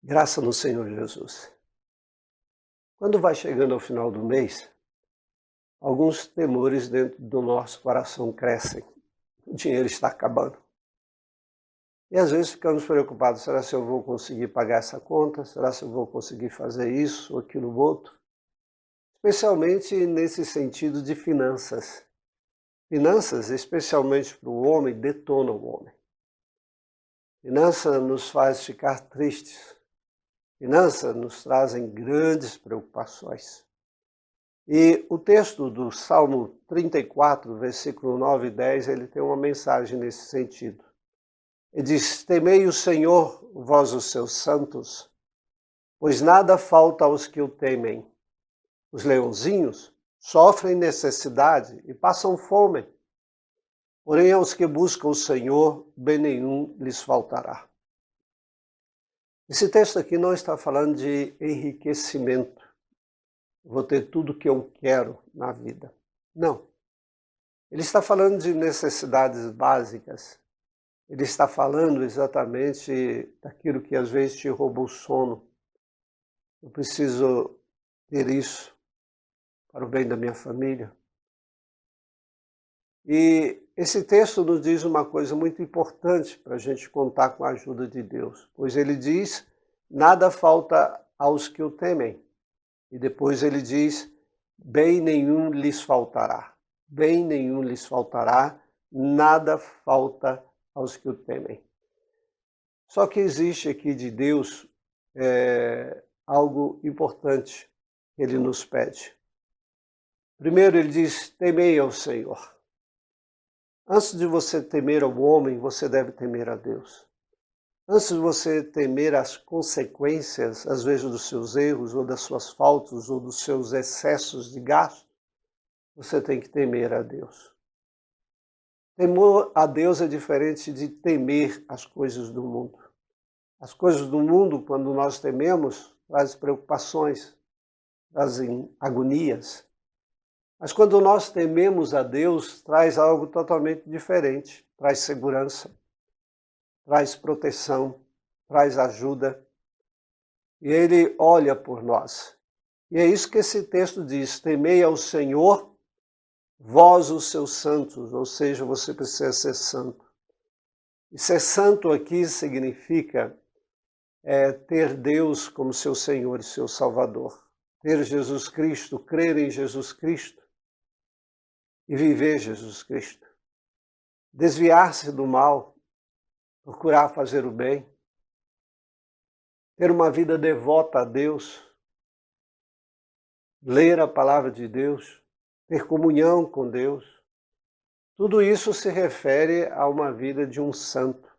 Graça no Senhor Jesus. Quando vai chegando ao final do mês, alguns temores dentro do nosso coração crescem. O dinheiro está acabando. E às vezes ficamos preocupados, será se eu vou conseguir pagar essa conta? Será se eu vou conseguir fazer isso ou aquilo outro? Especialmente nesse sentido de finanças. Finanças, especialmente para o homem, detonam o homem. Finança nos faz ficar tristes. Finanças nos trazem grandes preocupações. E o texto do Salmo 34, versículo 9 e 10, ele tem uma mensagem nesse sentido. Ele diz: temei o Senhor, vós os seus santos, pois nada falta aos que o temem. Os leãozinhos sofrem necessidade e passam fome, porém aos que buscam o Senhor, bem nenhum lhes faltará. Esse texto aqui não está falando de enriquecimento. Vou ter tudo o que eu quero na vida. Não. Ele está falando de necessidades básicas. Ele está falando exatamente daquilo que às vezes te rouba o sono. Eu preciso ter isso para o bem da minha família. E esse texto nos diz uma coisa muito importante para a gente contar com a ajuda de Deus. Pois ele diz, nada falta aos que o temem. E depois ele diz, bem nenhum lhes faltará. Bem nenhum lhes faltará, nada falta aos que o temem. Só que existe aqui de Deus algo importante que ele nos pede. Primeiro ele diz, temei ao Senhor. Antes de você temer ao homem, você deve temer a Deus. Antes de você temer as consequências, às vezes dos seus erros, ou das suas faltas, ou dos seus excessos de gasto, você tem que temer a Deus. Temor a Deus é diferente de temer as coisas do mundo. As coisas do mundo, quando nós tememos, trazem preocupações, trazem agonias. Mas quando nós tememos a Deus, traz algo totalmente diferente. Traz segurança, traz proteção, traz ajuda. E Ele olha por nós. E é isso que esse texto diz, temei ao Senhor, vós os seus santos, ou seja, você precisa ser santo. E ser santo aqui significa ter Deus como seu Senhor e seu Salvador. Ter Jesus Cristo, crer em Jesus Cristo e viver Jesus Cristo. Desviar-se do mal, procurar fazer o bem. Ter uma vida devota a Deus. Ler a palavra de Deus. Ter comunhão com Deus. Tudo isso se refere a uma vida de um santo.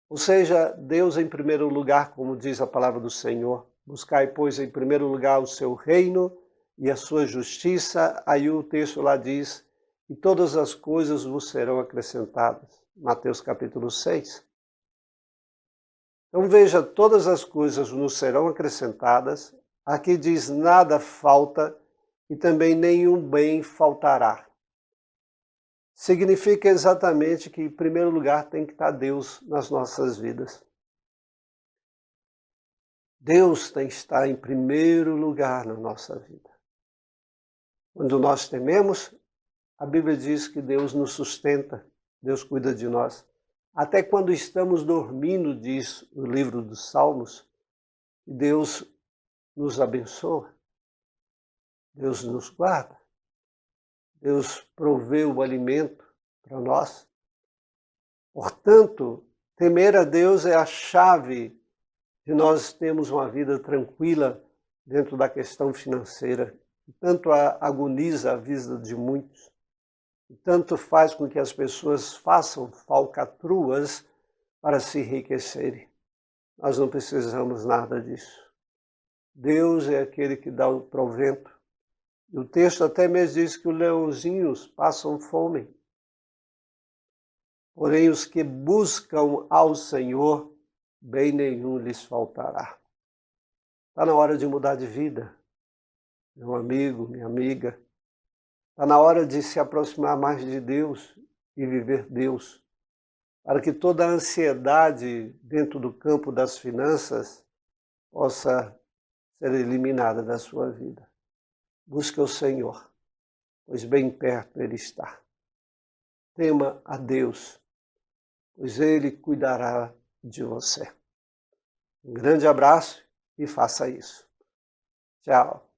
Ou seja, Deus em primeiro lugar, como diz a palavra do Senhor. Buscai, pois, em primeiro lugar o seu reino e a sua justiça. Aí o texto lá diz, e todas as coisas vos serão acrescentadas. Mateus capítulo 6. Então veja, todas as coisas nos serão acrescentadas. Aqui diz, nada falta e também nenhum bem faltará. Significa exatamente que, em primeiro lugar, tem que estar Deus nas nossas vidas. Deus tem que estar em primeiro lugar na nossa vida. Quando nós tememos, a Bíblia diz que Deus nos sustenta, Deus cuida de nós. Até quando estamos dormindo, diz o livro dos Salmos, Deus nos abençoa, Deus nos guarda, Deus provê o alimento para nós. Portanto, temer a Deus é a chave de nós termos uma vida tranquila dentro da questão financeira, que tanto agoniza a vida de muitos, e tanto faz com que as pessoas façam falcatruas para se enriquecerem. Nós não precisamos nada disso. Deus é aquele que dá o provento. E o texto até mesmo diz que os leãozinhos passam fome. Porém, os que buscam ao Senhor, bem nenhum lhes faltará. Está na hora de mudar de vida, meu amigo, minha amiga. Está na hora de se aproximar mais de Deus e viver Deus. para que toda a ansiedade dentro do campo das finanças possa ser eliminada da sua vida. Busque o Senhor, pois bem perto Ele está. Tema a Deus, pois Ele cuidará de você. Um grande abraço e faça isso. Tchau.